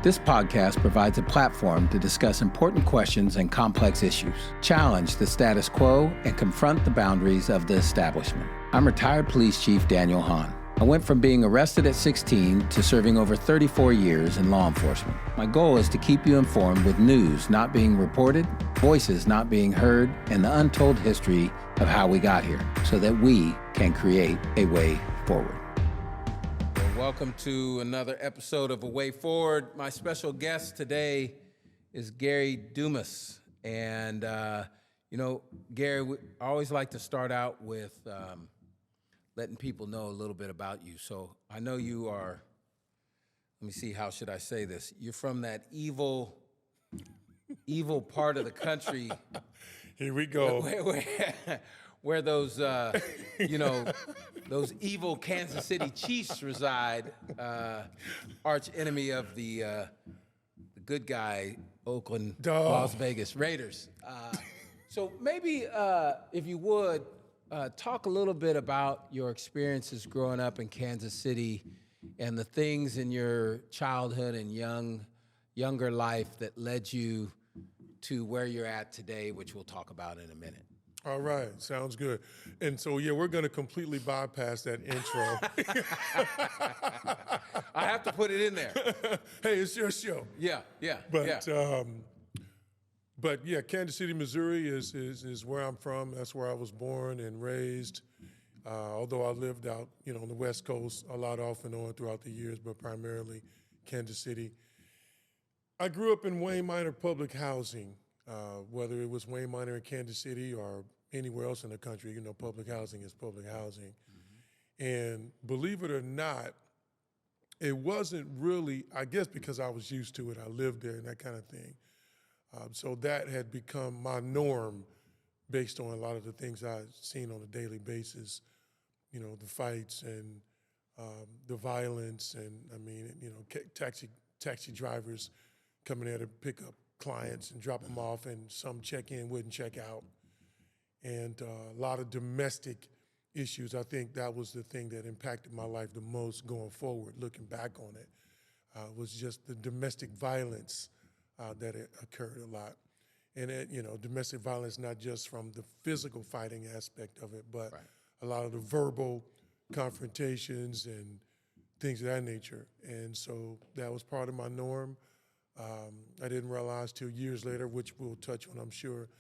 This podcast provides a platform to discuss important questions and complex issues, challenge the status quo, and confront the boundaries of the establishment. I'm retired police chief Daniel Hahn. I went from being arrested at 16 to serving over 34 years in law enforcement. My goal is to keep you informed with news not being reported, voices not being heard, and the untold history of how we got here so that we can create a way forward. Welcome to another episode of A Way Forward. My special guest today is Gary Dumas. And, Gary, I always like to start out with letting people know a little bit about you. So I know you are, let me see, how should I say this? You're from that evil part of the country. Here we go. Where those, those evil Kansas City Chiefs reside, arch enemy of the good guy Oakland, Las Vegas Raiders. So maybe if you would, talk a little bit about your experiences growing up in Kansas City and the things in your childhood and younger life that led you to where you're at today, which we'll talk about in a minute. All right, sounds good. And so, we're going to completely bypass that intro. I have to put it in there. Hey, it's your show. Yeah. But Kansas City, Missouri is where I'm from. That's where I was born and raised. Although I lived out, on the West Coast a lot off and on throughout the years, but primarily Kansas City. I grew up in Wayne Minor public housing. Whether it was Wayne Minor in Kansas City or anywhere else in the country, public housing is public housing. Mm-hmm. And believe it or not, it wasn't really, I guess because I was used to it, I lived there and that kind of thing. So that had become my norm based on a lot of the things I've seen on a daily basis, the fights and the violence and, taxi drivers coming there to pick up clients and drop them off, and some check in, wouldn't check out. And a lot of domestic issues. I think that was the thing that impacted my life the most going forward, looking back on it, was just the domestic violence that occurred a lot. And, domestic violence, not just from the physical fighting aspect of it, but a lot of the verbal confrontations and things of that nature. And so that was part of my norm. I didn't realize till years later, which we'll touch on, I'm sure,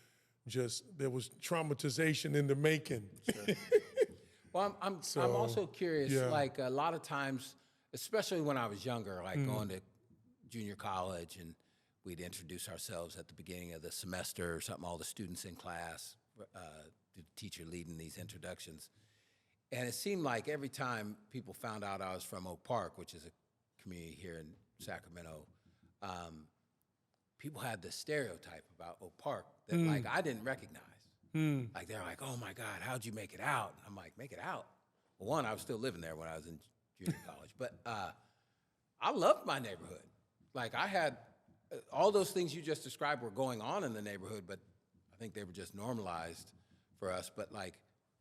just there was traumatization in the making. Sure. Well, I'm also curious, like a lot of times, especially when I was younger, like going to junior college, and we'd introduce ourselves at the beginning of the semester or something, all the students in class, the teacher leading these introductions. And it seemed like every time people found out I was from Oak Park, which is a community here in Sacramento, people had this stereotype about Oak Park that like I didn't recognize. Like they're like, "Oh my God, how'd you make it out?" I'm like, "Make it out?" Well, one, I was still living there when I was in junior college, but I loved my neighborhood. Like I had all those things you just described were going on in the neighborhood, but I think they were just normalized for us. But like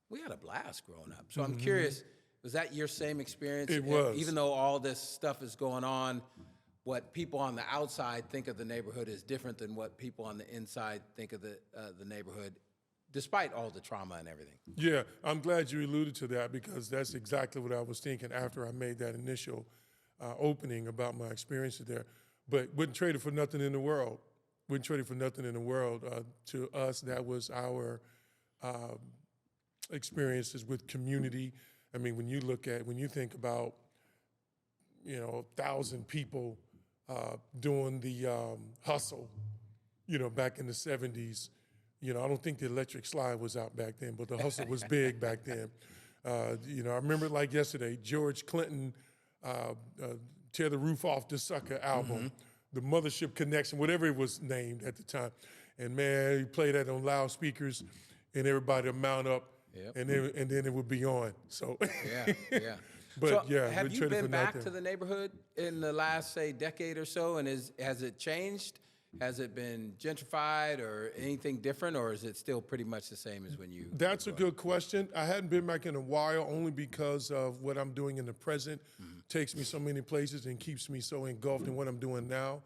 we had a blast growing up. So I'm curious, was that your same experience? It was. Even though all this stuff is going on, what people on the outside think of the neighborhood is different than what people on the inside think of the neighborhood, despite all the trauma and everything. Yeah, I'm glad you alluded to that, because that's exactly what I was thinking after I made that initial opening about my experiences there. But wouldn't trade it for nothing in the world. Wouldn't trade it for nothing in the world. To us, that was our experiences with community. I mean, when you think about, 1,000 people doing the hustle, back in the 70s. I don't think the electric slide was out back then, but the hustle was big back then. I remember it like yesterday, George Clinton, Tear the Roof Off the Sucker album, the Mothership Connection, whatever it was named at the time. And man, he played that on loudspeakers and everybody would mount up, and then it would be on. So yeah. But so have you been back to the neighborhood in the last, say, decade or so, and has it changed? Has it been gentrified or anything different, or is it still pretty much the same as when you? That's a good question. I hadn't been back in a while, only because of what I'm doing in the present takes me so many places and keeps me so engulfed in what I'm doing now.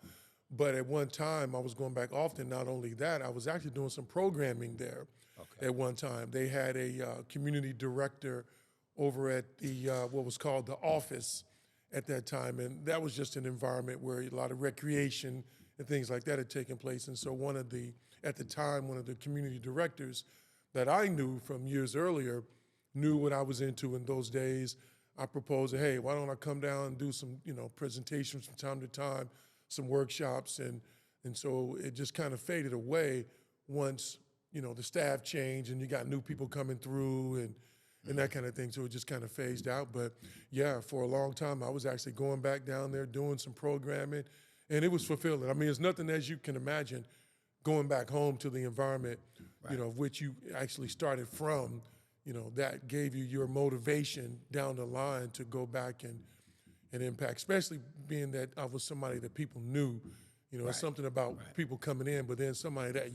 But at one time, I was going back often. Not only that, I was actually doing some programming there at one time. They had a community director over at the what was called the office at that time, and that was just an environment where a lot of recreation and things like that had taken place. And so at the time, one of the community directors that I knew from years earlier knew what I was into in those days. I proposed, hey, why don't I come down and do some, presentations from time to time, some workshops, and so it just kind of faded away once, the staff changed and you got new people coming through and that kind of thing. So it just kind of phased out. But yeah, for a long time, I was actually going back down there, doing some programming, and it was fulfilling. I mean, it's nothing as you can imagine going back home to the environment, of which you actually started from, that gave you your motivation down the line to go back and impact, especially being that I was somebody that people knew. It's something about people coming in, but then somebody that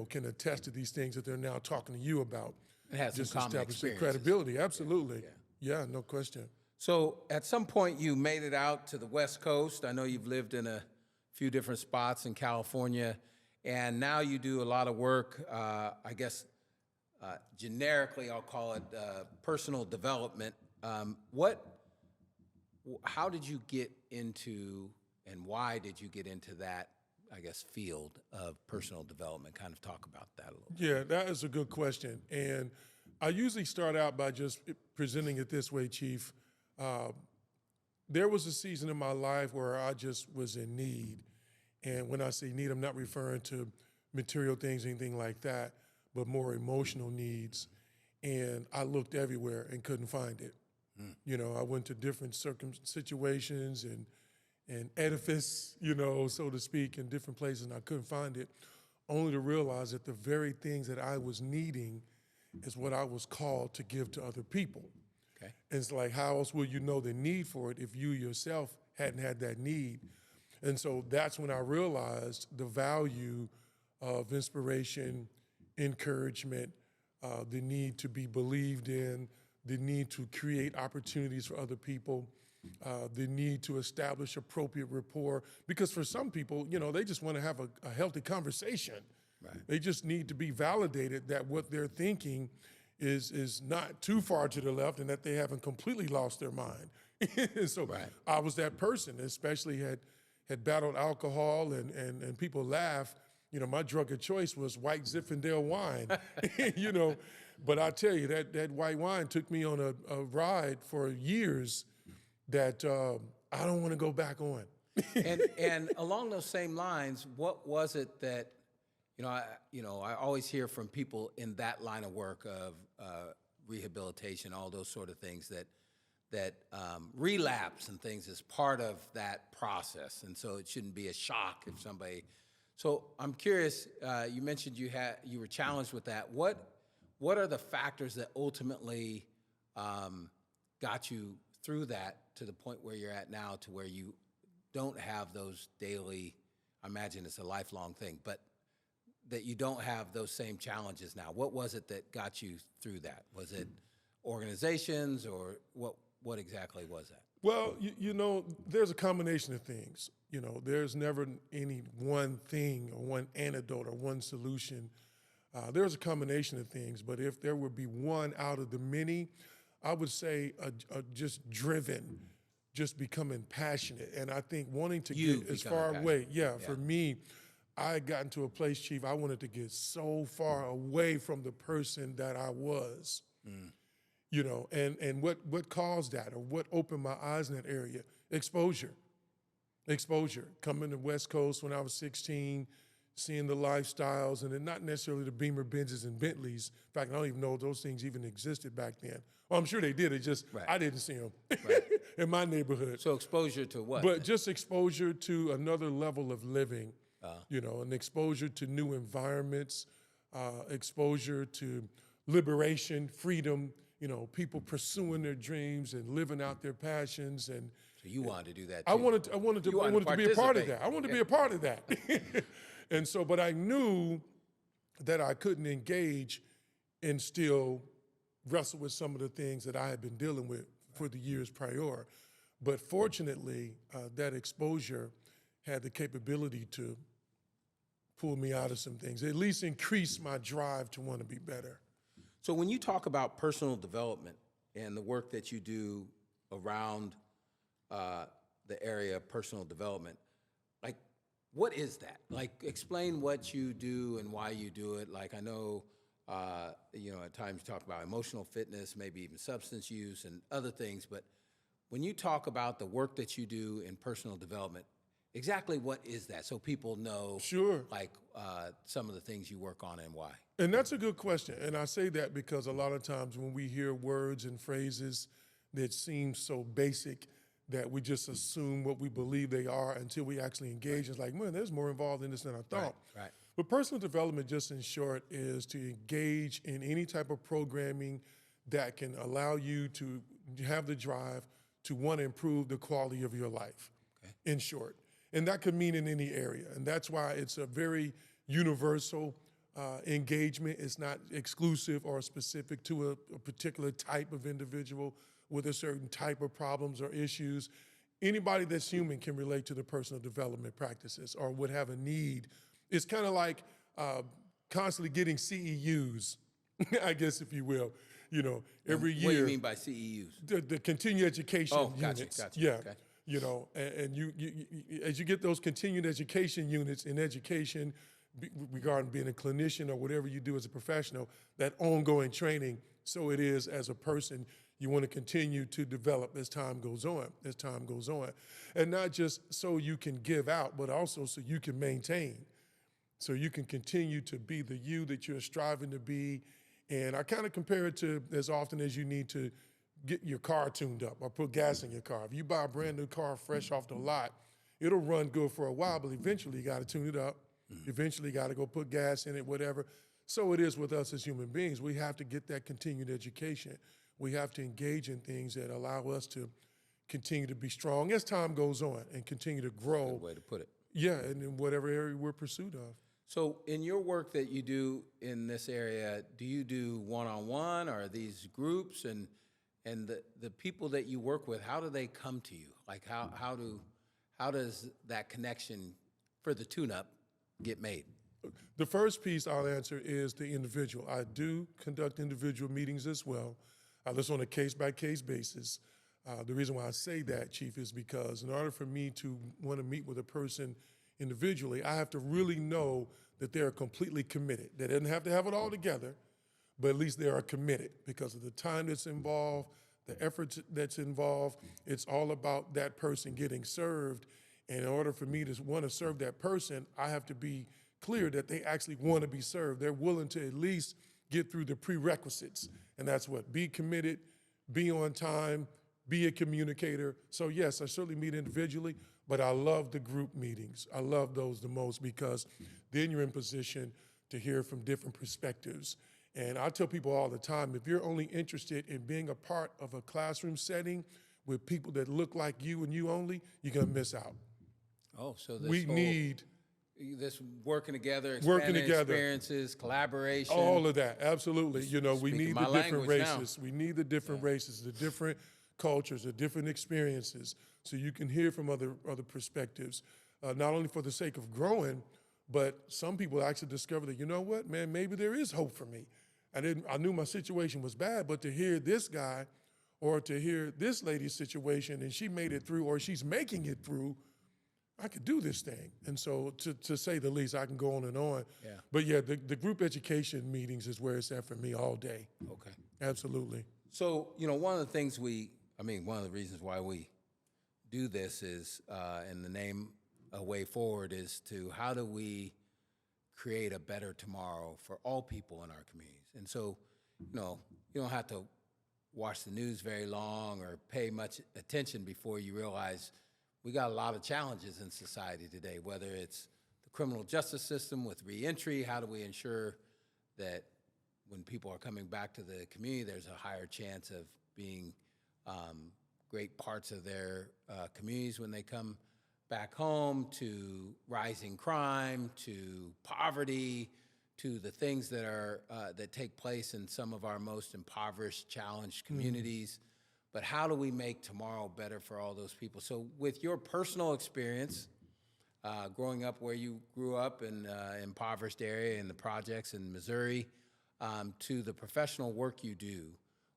can attest to these things that they're now talking to you about. It has just some common establishing experiences. credibility. Absolutely. Yeah, no question. So at some point you made it out to the West Coast. I know you've lived in a few different spots in California, and now you do a lot of work, I guess generically I'll call it personal development. How did you get into, and why did you get into that, I guess, field of personal development? Kind of talk about that a little bit. Yeah, that is a good question. And I usually start out by just presenting it this way, Chief. There was a season in my life where I just was in need. And when I say need, I'm not referring to material things, anything like that, but more emotional needs. And I looked everywhere and couldn't find it. I went to different situations and edifice, so to speak, in different places, and I couldn't find it, only to realize that the very things that I was needing is what I was called to give to other people. Okay. And it's like, how else will you know the need for it if you yourself hadn't had that need? And so that's when I realized the value of inspiration, encouragement, the need to be believed in, the need to create opportunities for other people, the need to establish appropriate rapport. Because for some people, they just want to have a healthy conversation. Right. They just need to be validated that what they're thinking is not too far to the left and that they haven't completely lost their mind. So I was that person, especially had battled alcohol and people laugh. My drug of choice was white Zinfandel wine, But I tell you, that white wine took me on a ride for years that I don't want to go back on. And along those same lines, what was it that, I always hear from people in that line of work of rehabilitation, all those sort of things, that relapse and things is part of that process, and so it shouldn't be a shock if somebody. So I'm curious. You mentioned you were challenged with that. What are the factors that ultimately got you through that to the point where you're at now, to where you don't have those daily? I imagine it's a lifelong thing, but that you don't have those same challenges now. What was it that got you through that? Was it organizations, or what exactly was that? Well, there's a combination of things. There's never any one thing or one antidote or one solution. There's a combination of things, but if there would be one out of the many, I would say just driven, just becoming passionate. And I think wanting to get as far away. Yeah, for me, I had gotten to a place, Chief, I wanted to get so far away from the person that I was. And what caused that, or what opened my eyes in that area? Exposure. Coming to the West Coast when I was 16, seeing the lifestyles, and then not necessarily the Beamer Benzes and Bentleys. In fact, I don't even know if those things even existed back then. Well, I'm sure they did. It just, I didn't see them in my neighborhood. So exposure to what? But just exposure to another level of living, an exposure to new environments, exposure to liberation, freedom, people pursuing their dreams and living out their passions. And so you wanted to do that too. I wanted to be a part of that. I wanted to be a part of that. And so, but I knew that I couldn't engage and still wrestle with some of the things that I had been dealing with for the years prior. But fortunately, that exposure had the capability to pull me out of some things, at least increase my drive to want to be better. So when you talk about personal development and the work that you do around the area of personal development, like, what is that? Like, explain what you do and why you do it. Like, I know, at times you talk about emotional fitness, maybe even substance use and other things, but when you talk about the work that you do in personal development, exactly what is that? So people know, Sure. like, some of the things you work on and why. And that's a good question. And I say that because a lot of times when we hear words and phrases that seem so basic that we just assume what we believe they are until we actually engage. It's like, man, there's more involved in this than I thought. Right. But personal development, just in short, is to engage in any type of programming that can allow you to have the drive to want to improve the quality of your life, in short. And that could mean in any area. And that's why it's a very universal engagement. It's not exclusive or specific to a particular type of individual with a certain type of problems or issues. Anybody that's human can relate to the personal development practices or would have a need. It's kind of like constantly getting CEUs, I guess, if you will. Every year. What do you mean by CEUs? The continuing education units. Gotcha. Yeah. Okay. And you as you get those continuing education units in education regarding being a clinician or whatever you do as a professional, that ongoing training, so it is as a person, you want to continue to develop as time goes on, And not just so you can give out, but also so you can maintain, so you can continue to be the you that you're striving to be. And I kind of compare it to as often as you need to get your car tuned up or put gas in your car. If you buy a brand new car fresh off the lot, it'll run good for a while, but eventually you got to tune it up. Eventually you got to go put gas in it, whatever. So it is with us as human beings. We have to get that continued education. We have to engage in things that allow us to continue to be strong as time goes on and continue to grow. Good way to put it. Yeah, and in whatever area we're pursuit of. So in your work that you do in this area, do you do one-on-one or are these groups? And the people that you work with, how do they come to you? Like how does that connection for the tune-up get made? The first piece I'll answer is the individual. I do conduct individual meetings as well. This on a case-by-case basis. The reason why I say that, Chief, is because in order for me to want to meet with a person individually, I have to really know that they're completely committed. They didn't have to have it all together, but at least they are committed because of the time that's involved, the effort that's involved. It's all about that person getting served. And in order for me to want to serve that person, I have to be clear that they actually want to be served. They're willing to at least get through the prerequisites. And that's what, be committed, be on time, be a communicator. So yes, I certainly meet individually, but I love the group meetings. I love those the most because then you're in position to hear from different perspectives. And I tell people all the time, if you're only interested in being a part of a classroom setting with people that look like you and you only, you're gonna miss out. Oh, so we need this working together, experiences, collaboration. All of that, absolutely. We need the different races. Now. We need the different races, the different cultures, the different experiences, so you can hear from other perspectives, not only for the sake of growing, but some people actually discover that, you know what, man, maybe there is hope for me. I knew my situation was bad, but to hear this guy or to hear this lady's situation and she made it through or she's making it through, I could do this thing. And so to say the least, I can go on and on. Yeah. But yeah, the group education meetings is where it's at for me all day. Okay. Absolutely. So, one of the things one of the reasons why we do this is, and the name A Way Forward is to how do we create a better tomorrow for all people in our communities. And so, you don't have to watch the news very long or pay much attention before you realize we got a lot of challenges in society today, whether it's the criminal justice system with reentry, how do we ensure that when people are coming back to the community, there's a higher chance of being great parts of their communities when they come back home, to rising crime, to poverty, to the things that are that take place in some of our most impoverished, challenged communities. but how do we make tomorrow better for all those people? So with your personal experience, growing up where you grew up in impoverished area in the projects in Missouri, to the professional work you do,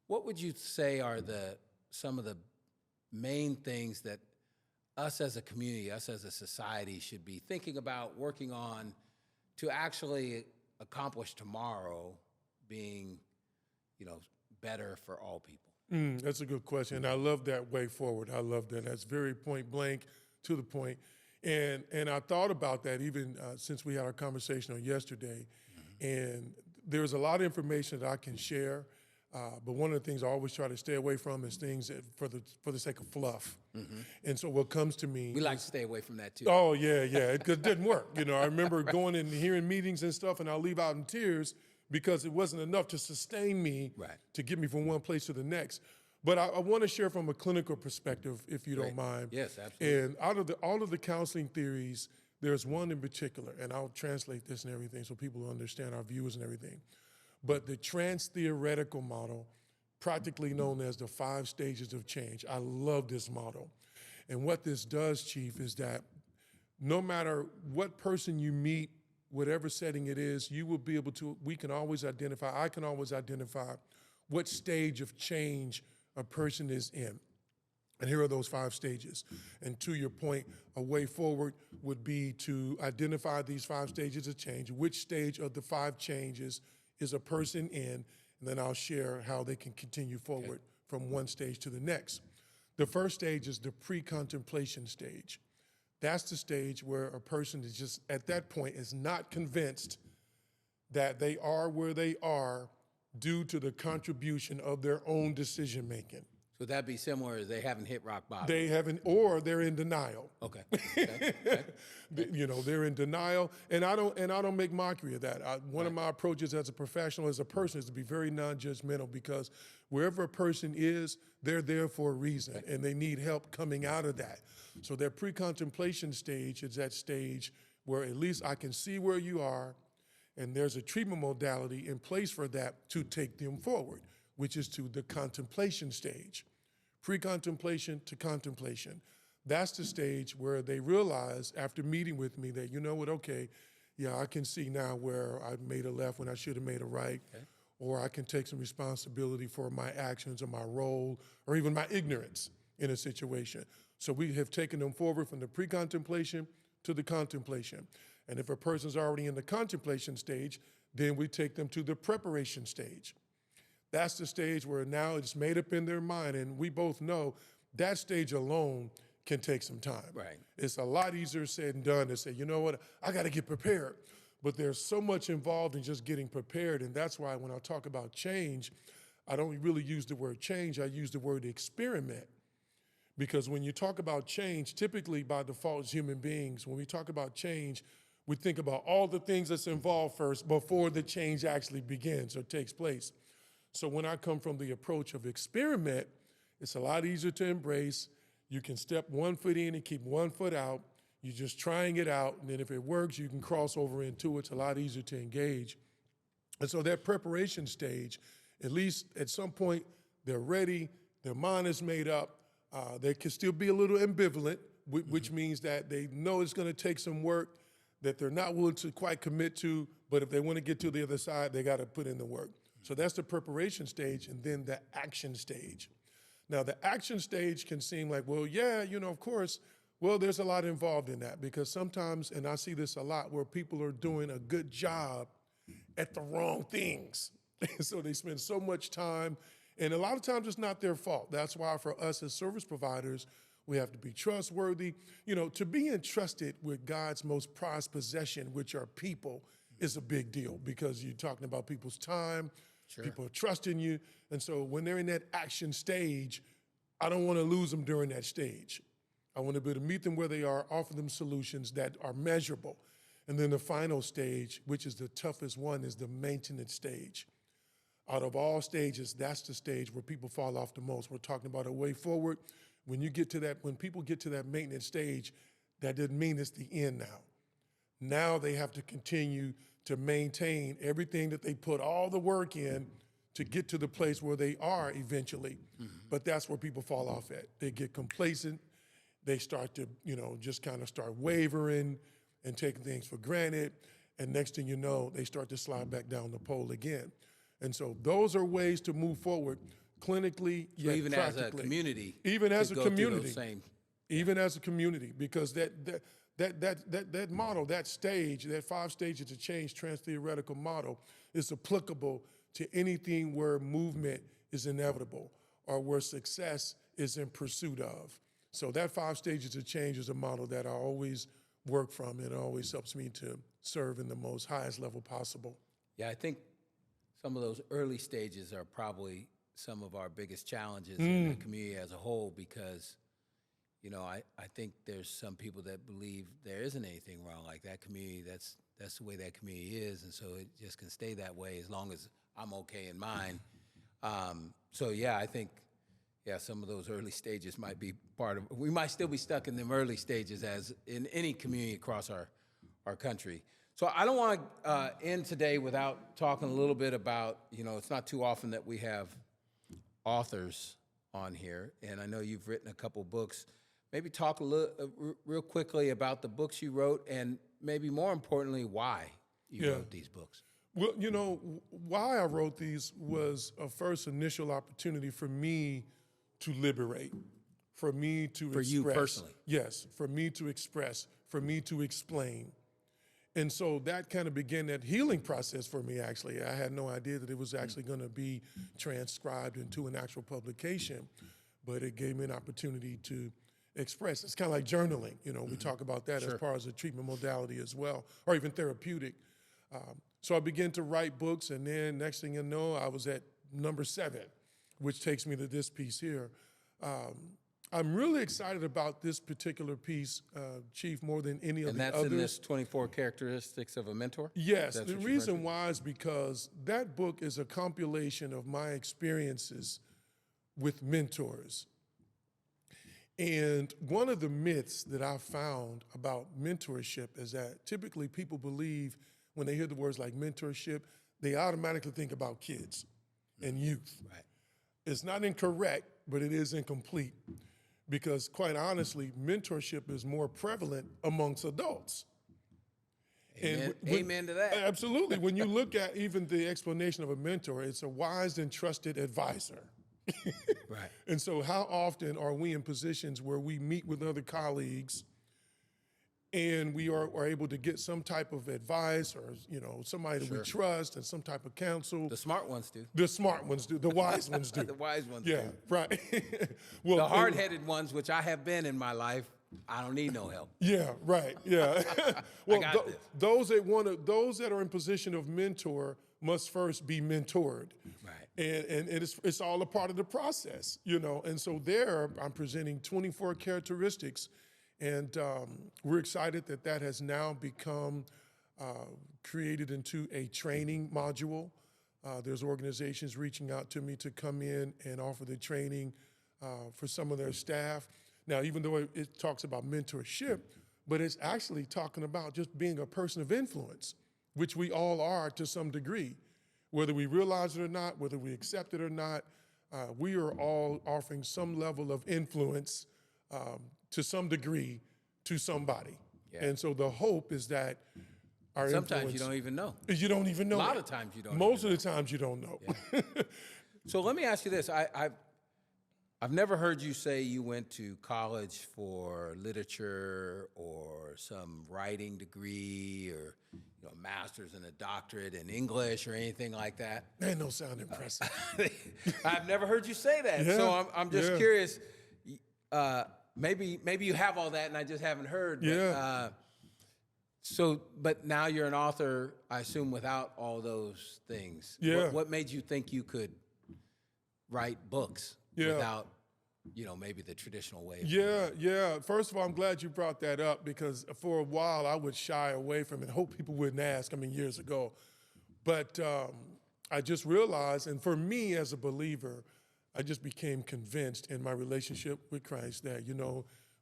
what would you say are some of the main things that us as a community, us as a society should be thinking about, working on to actually accomplish tomorrow being, better for all people? That's a good question. I love that way forward. I love that. That's very point blank, to the point. And I thought about that even since we had our conversation on yesterday. And there's a lot of information that I can share, but one of the things I always try to stay away from is things that for the sake of fluff. And so what comes to me, We like to stay away from that too. oh yeah, it didn't work. I remember going and hearing meetings and stuff, and I'll leave out in tears because it wasn't enough to sustain me, to get me from one place to the next. But I want to share from a clinical perspective, if you don't mind. Yes, absolutely. And all of the counseling theories, there's one in particular, and I'll translate this and everything so people understand, our viewers and everything. But the trans-theoretical model, practically known as the 5 stages of change. I love this model. And what this does, Chief, is that no matter what person you meet, whatever setting it is, you will be able to, I can always identify what stage of change a person is in. And here are those 5 stages. And to your point, a way forward would be to identify these 5 stages of change, which stage of the 5 changes is a person in, and then I'll share how they can continue forward from one stage to the next. The first stage is the pre-contemplation stage. That's the stage where a person is just, at that point, is not convinced that they are where they are due to the contribution of their own decision making. So that'd be similar as they haven't hit rock bottom. They haven't, or they're in denial. Okay. They're in denial, and I don't make mockery of that. One of my approaches as a professional, as a person, is to be very non-judgmental, because wherever a person is, they're there for a reason, and they need help coming out of that. So their pre-contemplation stage is that stage where at least I can see where you are, and there's a treatment modality in place for that to take them forward, which is to the contemplation stage. Pre-contemplation to contemplation. That's the stage where they realize after meeting with me that, you know what, okay, yeah, I can see now where I made a left when I should have made a right, or I can take some responsibility for my actions or my role, or even my ignorance in a situation. So we have taken them forward from the pre-contemplation to the contemplation. And if a person's already in the contemplation stage, then we take them to the preparation stage. That's the stage where now it's made up in their mind, and we both know that stage alone can take some time. Right. It's a lot easier said and done to say, you know what, I got to get prepared. But there's so much involved in just getting prepared, and that's why when I talk about change, I don't really use the word change, I use the word experiment. Because when you talk about change, typically by default as human beings, when we talk about change, we think about all the things that's involved first before the change actually begins or takes place. So when I come from the approach of experiment, it's a lot easier to embrace. You can step one foot in and keep one foot out. You're just trying it out, and then if it works, you can cross over into it. It's a lot easier to engage. And so that preparation stage, at least at some point, they're ready, their mind is made up. They can still be a little ambivalent, which means that they know it's going to take some work that they're not willing to quite commit to, but if they want to get to the other side, they got to put in the work. So that's the preparation stage, and then the action stage. Now, the action stage can seem like, well, yeah, of course. Well, there's a lot involved in that, because sometimes, and I see this a lot, where people are doing a good job at the wrong things. So they spend so much time, and a lot of times it's not their fault. That's why for us as service providers, we have to be trustworthy. To be entrusted with God's most prized possession, which are people, is a big deal, because you're talking about people's time. Sure. People are trusting you. And so when they're in that action stage, I don't want to lose them during that stage. I want to be able to meet them where they are, offer them solutions that are measurable. And then the final stage, which is the toughest one, is the maintenance stage. Out of all stages, that's the stage where people fall off the most. We're talking about a way forward. When people get to that maintenance stage, that doesn't mean it's the end now. Now they have to continue to maintain everything that they put all the work in to get to the place where they are eventually. But that's where people fall off at. They get complacent. They start to, just kind of start wavering and taking things for granted. And next thing you know, they start to slide back down the pole again. And so those are ways to move forward clinically, So yet even practically. as a community, even as a to go through community, those same, even as a community, because that model, that stage, that 5 stages to change trans-theoretical model is applicable to anything where movement is inevitable or where success is in pursuit of. So that 5 stages to change is a model that I always work from, and it always helps me to serve in the most highest level possible. Yeah, I think some of those early stages are probably some of our biggest challenges in the community as a whole, because I think there's some people that believe there isn't anything wrong. Like that community, that's the way that community is, and so it just can stay that way as long as I'm okay in mine. So yeah, I think some of those early stages might be part of. We might still be stuck in them early stages as in any community across our country. So I don't want to end today without talking a little bit about, it's not too often that we have authors on here, and I know you've written a couple books. Maybe talk a little, real quickly about the books you wrote, and maybe more importantly, why you wrote these books. Well, why I wrote these was a first initial opportunity for me to liberate, for me to express. For you personally? Yes, for me to express, for me to explain. And so that kind of began that healing process for me, actually. I had no idea that it was actually going to be transcribed into an actual publication, but it gave me an opportunity to express. It's kind of like journaling. We talk about that as part of a treatment modality as well, or even therapeutic. So I began to write books, and then next thing you know, I was at number 7, which takes me to this piece here. I'm really excited about this particular piece, Chief, more than any of the others. And that's in this 24 Characteristics of a Mentor? Yes. The reason why is because that book is a compilation of my experiences with mentors. And one of the myths that I found about mentorship is that typically people believe when they hear the words like mentorship, they automatically think about kids and youth. Right. It's not incorrect, but it is incomplete. Because quite honestly, mentorship is more prevalent amongst adults. Amen. Amen to that. Absolutely. When you look at even the explanation of a mentor, it's a wise and trusted advisor. Right. And so how often are we in positions where we meet with other colleagues and we are able to get some type of advice or, somebody that we trust and some type of counsel. The smart ones do. The smart ones do. The wise ones do. The wise ones do. Yeah, right. Well, the hard-headed ones, which I have been in my life, I don't need no help. Yeah, right. Yeah. Well, those that are in position of mentor must first be mentored. Right. And it's all a part of the process, And so there I'm presenting 24 characteristics. And we're excited that has now become created into a training module. There's organizations reaching out to me to come in and offer the training for some of their staff. Now, even though it talks about mentorship, but it's actually talking about just being a person of influence, which we all are to some degree. Whether we realize it or not, whether we accept it or not, we are all offering some level of influence to some degree to somebody. Yeah. And so the hope is that our sometimes you don't even know. You don't even know. A lot of times you don't. Most of the times you don't know. Yeah. So let me ask you this. I've never heard you say you went to college for literature or some writing degree or a master's and a doctorate in English or anything like that. That don't sound impressive. I've never heard you say that. Yeah. So I'm just curious. Maybe you have all that and I just haven't heard. Yeah. But now you're an author, I assume, without all those things. Yeah. What made you think you could write books without, maybe the traditional way? Yeah. First of all, I'm glad you brought that up because for a while I would shy away from it. Hope people wouldn't ask. Years ago. But I just realized, and for me as a believer, I just became convinced in my relationship with Christ that,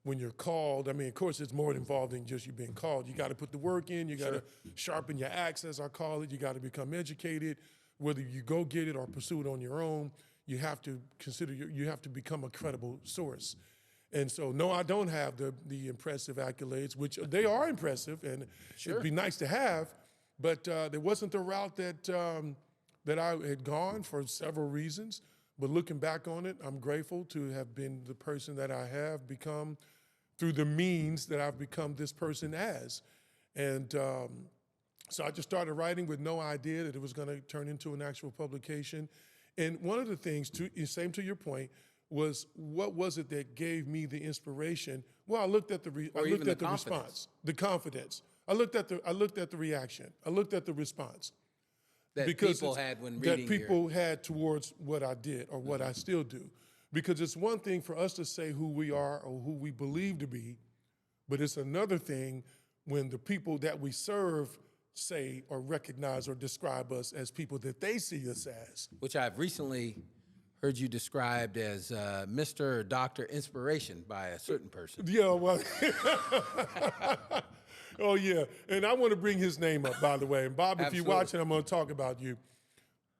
when you're called, of course, it's more involved than just you being called. You got to put the work in. You got to sharpen your axe, as I call it. You got to become educated. whether you go get it or pursue it on your own, you have to consider, you have to become a credible source. And so, no, I don't have the impressive accolades, which they are impressive, and it'd be nice to have, but there wasn't the route that I had gone for several reasons. But looking back on it, I'm grateful to have been the person that I have become through the means that I've become this person as. And so I just started writing with no idea that it was going to turn into an actual publication. And one of the things, same to your point, was what was it that gave me the inspiration? Well, I looked at the response, the confidence. I looked at the reaction. I looked at the response that people had when reading that people had towards what I did or what I still do. Because it's one thing for us to say who we are or who we believe to be, but it's another thing when the people that we serve say or recognize or describe us as people that they see us as. Which I've recently heard you described as Mr. or Dr. Inspiration by a certain person. Yeah, well, oh yeah, and I want to bring his name up, by the way. And Bob, if you're watching, I'm going to talk about you.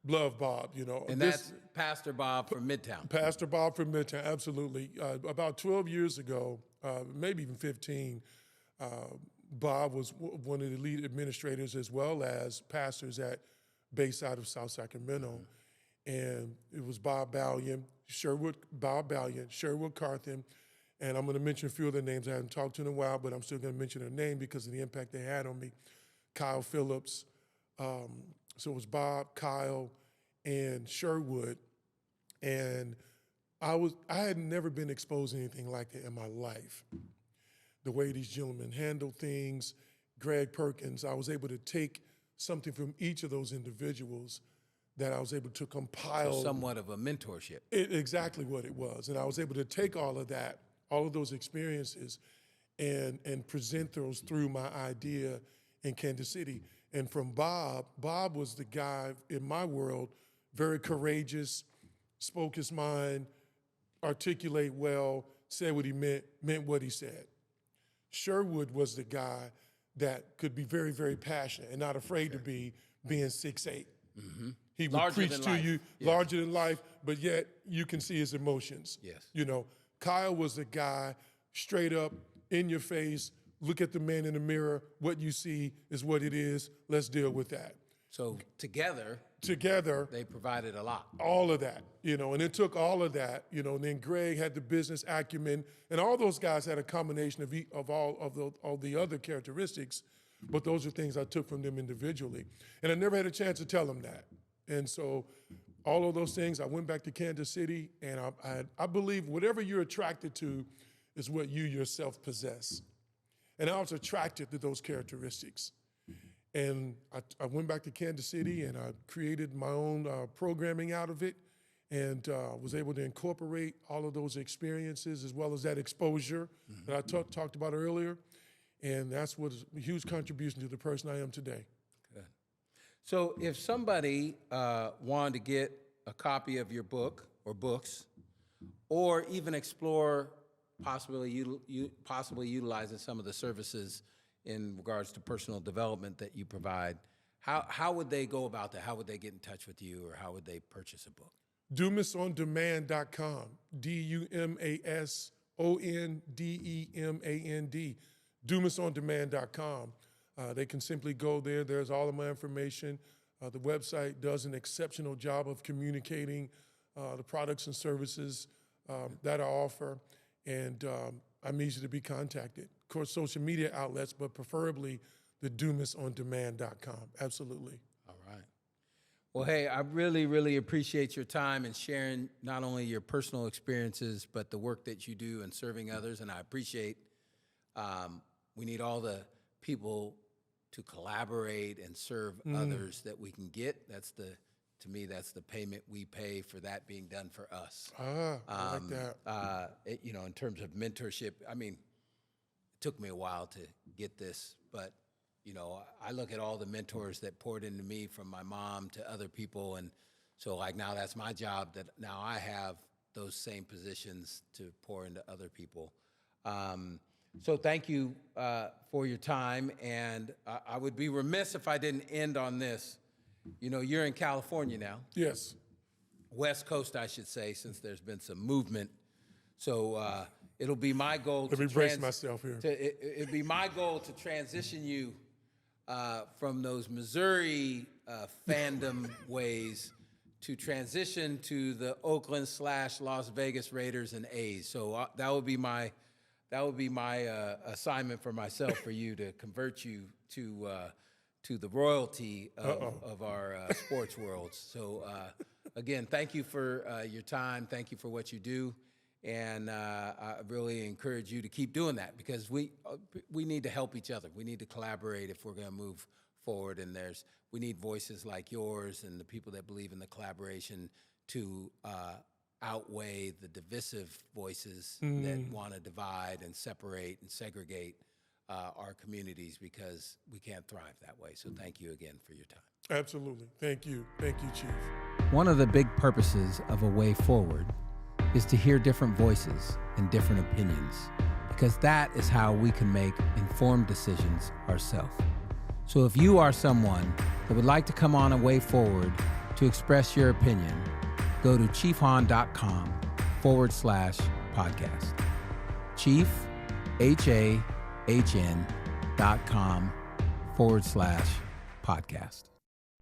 Love Bob, you know. And that's Pastor Bob from Midtown. Pastor Bob from Midtown, absolutely. About 12 years ago, maybe even 15, Bob was one of the lead administrators as well as pastors based out of South Sacramento. And it was Bob Ballion, Sherwood Carthen, and I'm going to mention a few of their names. I haven't talked to in a while, but I'm still going to mention their name because of the impact they had on me. Kyle Phillips. So it was Bob, Kyle, and Sherwood. And I had never been exposed to anything like that in my life. The way these gentlemen handled things, Greg Perkins, I was able to take something from each of those individuals that I was able to compile. So somewhat of a mentorship. Exactly what it was. And I was able to take all of that, all of those experiences, and present those through my idea in Kansas City. And from Bob was the guy in my world, very courageous, spoke his mind, articulate well, said what he meant what he said. Sherwood was the guy that could be very, very passionate and not afraid to be, being 6'8". Mm-hmm. He would larger preach to you, larger than life, but yet you can see his emotions. Yes. You know, Kyle was the guy, straight up, in your face, look at the man in the mirror, what you see is what it is, let's deal with that. So together, they provided a lot. All of that, you know, and it took all of that, you know, and then Greg had the business acumen, and all those guys had a combination of all the other characteristics, but those are things I took from them individually. And I never had a chance to tell them that. And so all of those things, I went back to Kansas City, and I believe whatever you're attracted to is what you yourself possess. And I was attracted to those characteristics. And I went back to Kansas City, and I created my own programming out of it, and was able to incorporate all of those experiences as well as that exposure that I talked about earlier. And that's what is a huge contribution to the person I am today. Good. So if somebody wanted to get a copy of your book or books, or even explore possibly utilizing some of the services in regards to personal development that you provide, how would they go about that? How would they get in touch with you, or how would they purchase a book? DumasOnDemand.com, DumasOnDemand, DumasOnDemand.com. They can simply go there. There's all of my information. The website does an exceptional job of communicating the products and services that I offer, and I'm easy to be contacted. Of course, social media outlets, but preferably the DumasOnDemand.com. Absolutely. All right. Well, hey, I really, really appreciate your time and sharing not only your personal experiences, but the work that you do in serving others. And I appreciate we need all the people to collaborate and serve others that we can get. To me, that's the payment we pay for that being done for us. I like that. You know, in terms of mentorship, I mean, it took me a while to get this, but, you know, I look at all the mentors that poured into me from my mom to other people, and so, like, now that's my job, that now I have those same positions to pour into other people. So thank you for your time, and I would be remiss if I didn't end on this. You know, you're in California now. Yes. West Coast, I should say, since there's been some movement. So it'll be my goal Let me brace myself here. It'll be my goal to transition you from those Missouri fandom ways to transition to the Oakland/Las Vegas Raiders and A's. So that would be my assignment for myself, for you to convert you to the royalty of our sports world. So again, thank you for your time. Thank you for what you do. And I really encourage you to keep doing that, because we need to help each other. We need to collaborate if we're going to move forward. And we need voices like yours and the people that believe in the collaboration to outweigh the divisive voices that want to divide and separate and segregate our communities, because we can't thrive that way. So thank you again for your time. Absolutely. Thank you. Thank you, Chief. One of the big purposes of A Way Forward is to hear different voices and different opinions, because that is how we can make informed decisions ourselves. So if you are someone that would like to come on A Way Forward to express your opinion, go to chiefhahn.com/podcast. Chief, HAHN.com/podcast.